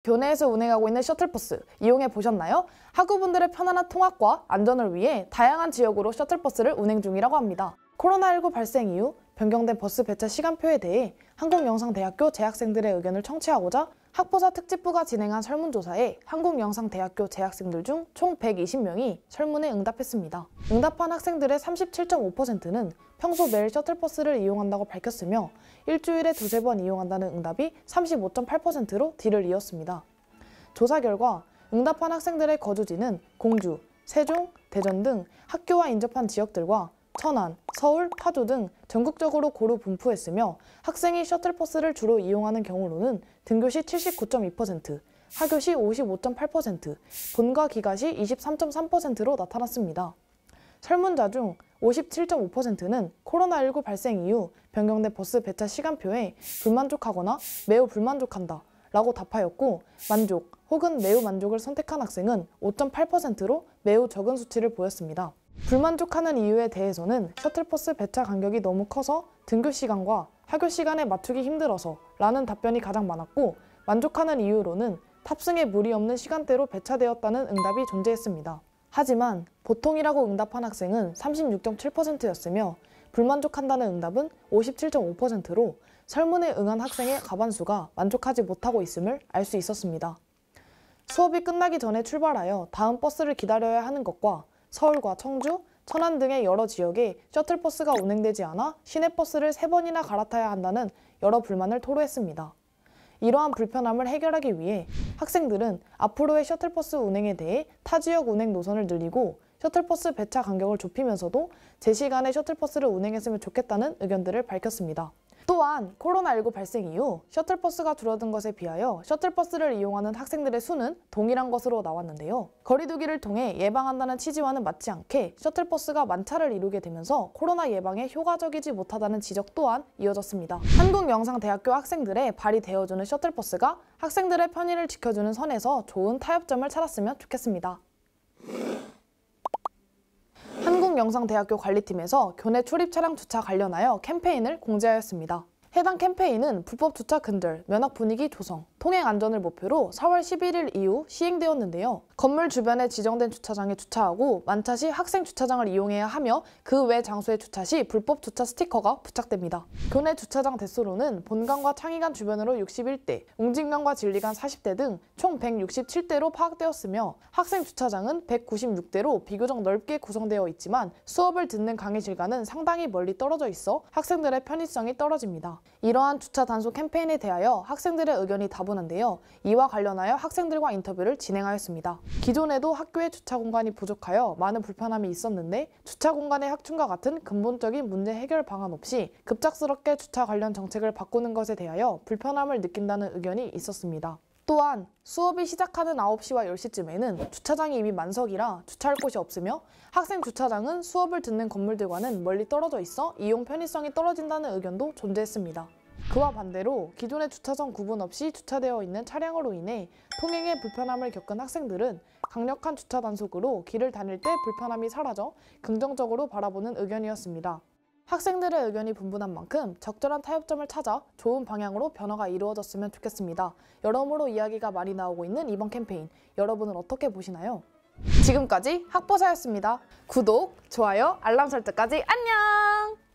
교내에서 운행하고 있는 셔틀버스 이용해 보셨나요? 학우분들의 편안한 통학과 안전을 위해 다양한 지역으로 셔틀버스를 운행 중이라고 합니다. 코로나19 발생 이후 변경된 버스 배차 시간표에 대해 한국영상대학교 재학생들의 의견을 청취하고자 학보사 특집부가 진행한 설문조사에 한국영상대학교 재학생들 중 총 120명이 설문에 응답했습니다. 응답한 학생들의 37.5%는 평소 매일 셔틀버스를 이용한다고 밝혔으며 일주일에 두세 번 이용한다는 응답이 35.8%로 뒤를 이었습니다. 조사 결과 응답한 학생들의 거주지는 공주, 세종, 대전 등 학교와 인접한 지역들과 천안, 서울, 파주 등 전국적으로 고루 분포했으며 학생이 셔틀버스를 주로 이용하는 경우로는 등교시 79.2%, 하교시 55.8%, 본과 기가시 23.3%로 나타났습니다. 설문자 중 57.5%는 코로나19 발생 이후 변경된 버스 배차 시간표에 불만족하거나 매우 불만족한다 라고 답하였고 만족 혹은 매우 만족을 선택한 학생은 5.8%로 매우 적은 수치를 보였습니다. 불만족하는 이유에 대해서는 셔틀버스 배차 간격이 너무 커서 등교 시간과 하교 시간에 맞추기 힘들어서 라는 답변이 가장 많았고 만족하는 이유로는 탑승에 무리 없는 시간대로 배차되었다는 응답이 존재했습니다. 하지만 보통이라고 응답한 학생은 36.7%였으며 불만족한다는 응답은 57.5%로 설문에 응한 학생의 과반수가 만족하지 못하고 있음을 알 수 있었습니다. 수업이 끝나기 전에 출발하여 다음 버스를 기다려야 하는 것과 서울과 청주, 천안 등의 여러 지역에 셔틀버스가 운행되지 않아 시내버스를 3번이나 갈아타야 한다는 여러 불만을 토로했습니다. 이러한 불편함을 해결하기 위해 학생들은 앞으로의 셔틀버스 운행에 대해 타 지역 운행 노선을 늘리고 셔틀버스 배차 간격을 좁히면서도 제 시간에 셔틀버스를 운행했으면 좋겠다는 의견들을 밝혔습니다. 또한 코로나19 발생 이후 셔틀버스가 줄어든 것에 비하여 셔틀버스를 이용하는 학생들의 수는 동일한 것으로 나왔는데요. 거리두기를 통해 예방한다는 취지와는 맞지 않게 셔틀버스가 만차를 이루게 되면서 코로나 예방에 효과적이지 못하다는 지적 또한 이어졌습니다. 한국영상대학교 학생들의 발이 되어주는 셔틀버스가 학생들의 편의를 지켜주는 선에서 좋은 타협점을 찾았으면 좋겠습니다. 한국영상대학교 관리팀에서 교내 출입 차량 주차 관련하여 캠페인을 공지하였습니다. 해당 캠페인은 불법 주차 근절, 면학 분위기 조성, 통행 안전을 목표로 4월 11일 이후 시행되었는데요. 건물 주변에 지정된 주차장에 주차하고 만차 시 학생 주차장을 이용해야 하며 그 외 장소에 주차 시 불법 주차 스티커가 부착됩니다. 교내 주차장 대수로는 본관과 창의관 주변으로 61대, 웅진관과 진리관 40대 등 총 167대로 파악되었으며 학생 주차장은 196대로 비교적 넓게 구성되어 있지만 수업을 듣는 강의실과는 상당히 멀리 떨어져 있어 학생들의 편의성이 떨어집니다. 이러한 주차 단속 캠페인에 대하여 학생들의 의견이 다분한데요. 이와 관련하여 학생들과 인터뷰를 진행하였습니다. 기존에도 학교에 주차 공간이 부족하여 많은 불편함이 있었는데 주차 공간의 확충과 같은 근본적인 문제 해결 방안 없이 급작스럽게 주차 관련 정책을 바꾸는 것에 대하여 불편함을 느낀다는 의견이 있었습니다. 또한 수업이 시작하는 9시와 10시쯤에는 주차장이 이미 만석이라 주차할 곳이 없으며 학생 주차장은 수업을 듣는 건물들과는 멀리 떨어져 있어 이용 편의성이 떨어진다는 의견도 존재했습니다. 그와 반대로 기존의 주차장 구분 없이 주차되어 있는 차량으로 인해 통행에 불편함을 겪은 학생들은 강력한 주차 단속으로 길을 다닐 때 불편함이 사라져 긍정적으로 바라보는 의견이었습니다. 학생들의 의견이 분분한 만큼 적절한 타협점을 찾아 좋은 방향으로 변화가 이루어졌으면 좋겠습니다. 여러모로 이야기가 많이 나오고 있는 이번 캠페인, 여러분은 어떻게 보시나요? 지금까지 학보사였습니다. 구독, 좋아요, 알람 설정까지 안녕!